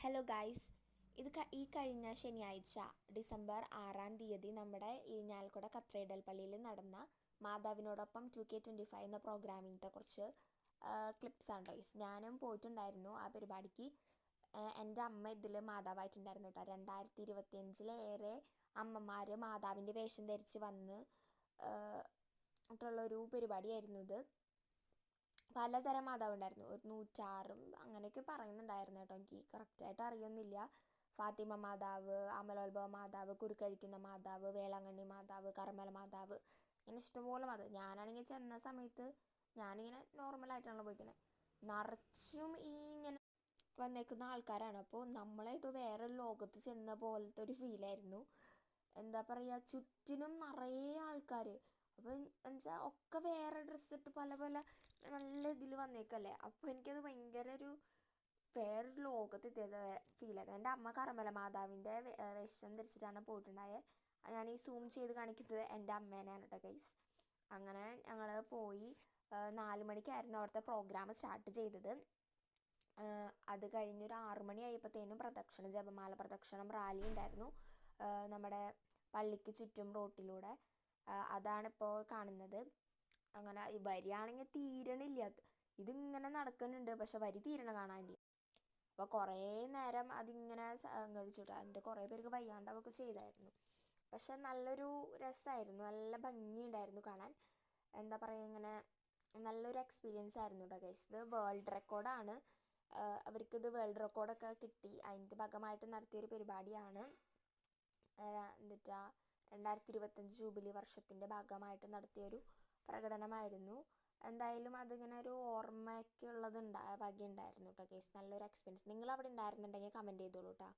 Hello guys. ഈ കഴിഞ്ഞ ശനിയാഴ്ച ഡിസംബർ 6 നമ്മുടെ ഇരിഞ്ഞാലക്കുട കത്തീഡ്രൽ പള്ളിയിൽ നടന്ന മാതാവിനോടൊപ്പം 2K25 എന്ന പ്രോഗ്രാമിൻ്റെ കുറച്ച് ക്ലിപ്സാണ് ഗൈസ്. ഞാനും പോയിട്ടുണ്ടായിരുന്നു ആ പരിപാടിക്ക്. എൻ്റെ അമ്മ ഇതിൽ മാതാവായിട്ടുണ്ടായിരുന്നു കേട്ടോ. 2025 അമ്മമാർ മാതാവിൻ്റെ വേഷം ധരിച്ച് വന്ന് ട്ടുള്ളൊരു പരിപാടിയായിരുന്നു ഇത്. പലതരം മാതാവ് ഉണ്ടായിരുന്നു. 106 അങ്ങനെയൊക്കെ പറയുന്നുണ്ടായിരുന്നു കേട്ടോ. എനിക്ക് കറക്റ്റായിട്ട് അറിയുന്നില്ല. ഫാത്തിമ മാതാവ്, അമലോത്ഭവ മാതാവ്, കുരുക്കഴിക്കുന്ന മാതാവ്, വേളാങ്കണ്ണി മാതാവ്, കർമ്മല മാതാവ്, ഇങ്ങനെ ഇഷ്ടംപോലെ മാതാവ്. ഞാനാണെങ്കിൽ ചെന്ന സമയത്ത് ഞാനിങ്ങനെ നോർമലായിട്ടാണല്ലോ പോയിക്കണേ. നിറച്ചും ഈ ഇങ്ങനെ വന്നേക്കുന്ന ആൾക്കാരാണ്. അപ്പോൾ നമ്മളേതോ വേറെ ലോകത്ത് ചെന്ന പോലത്തെ ഒരു ഫീലായിരുന്നു. എന്താ പറയുക, ചുറ്റിനും നിറയെ ആൾക്കാർ. അപ്പോൾ എന്നുവെച്ചാൽ ഒക്കെ വേറെ ഡ്രസ്സ് ഇട്ട് പല പല നല്ല ഇതിൽ വന്നേക്കല്ലേ. അപ്പോൾ എനിക്കത് ഭയങ്കര വേറൊരു ലോകത്തെത്തിയത് ഫീലായിരുന്നു. എൻ്റെ അമ്മ കർമ്മല മാതാവിൻ്റെ വേഷം ധരിച്ചിട്ടാണ് പോയിട്ടുണ്ടായത്. ഞാൻ ഈ സൂം ചെയ്ത് കാണിക്കുന്നത് എൻ്റെ അമ്മേനെയാണ് കേട്ടോ ഗൈസ്. അങ്ങനെ ഞങ്ങൾ പോയി. 4 മണിക്കായിരുന്നു അവിടുത്തെ പ്രോഗ്രാം സ്റ്റാർട്ട് ചെയ്തത്. അത് കഴിഞ്ഞൊരു 6 മണി ആയപ്പോഴത്തേനും ജപമാല പ്രദക്ഷിണം റാലി ഉണ്ടായിരുന്നു നമ്മുടെ പള്ളിക്ക് ചുറ്റും റോട്ടിലൂടെ. അതാണിപ്പോൾ കാണുന്നത്. അങ്ങനെ വരിയാണെങ്കിൽ തീരണില്ല. ഇതിങ്ങനെ നടക്കുന്നുണ്ട്, പക്ഷെ വരി തീരണ കാണാനില്ല. അപ്പോൾ കുറേ നേരം അതിങ്ങനെ കഴിച്ചിട്ട് എൻ്റെ കുറേ പേർക്ക് വയ്യാണ്ടാവൊക്കെ ചെയ്തായിരുന്നു. പക്ഷെ നല്ലൊരു രസമായിരുന്നു, നല്ല ഭംഗിയുണ്ടായിരുന്നു കാണാൻ. എന്താ പറയുക, ഇങ്ങനെ നല്ലൊരു എക്സ്പീരിയൻസ് ആയിരുന്നു കേട്ടോ ഗൈസ്. ഇത് വേൾഡ് റെക്കോർഡാണ്. അവർക്കിത് വേൾഡ് റെക്കോർഡൊക്കെ കിട്ടി. അതിൻ്റെ ഭാഗമായിട്ട് നടത്തിയൊരു പരിപാടിയാണ്. എന്നിട്ടാ 2025 ജൂബിലി വർഷത്തിൻ്റെ ഭാഗമായിട്ട് നടത്തിയൊരു പ്രകടനമായിരുന്നു. എന്തായാലും അതിങ്ങനെ ഒരു ഓർമ്മയ്ക്കുള്ളത് വകയുണ്ടായിരുന്നു കേട്ടോ ഗൈസ്. നല്ലൊരു എക്സ്പീരിയൻസ്. നിങ്ങൾ അവിടെ ഉണ്ടായിരുന്നുണ്ടെങ്കിൽ കമൻറ്റ് ചെയ്തോളൂ കേട്ടോ.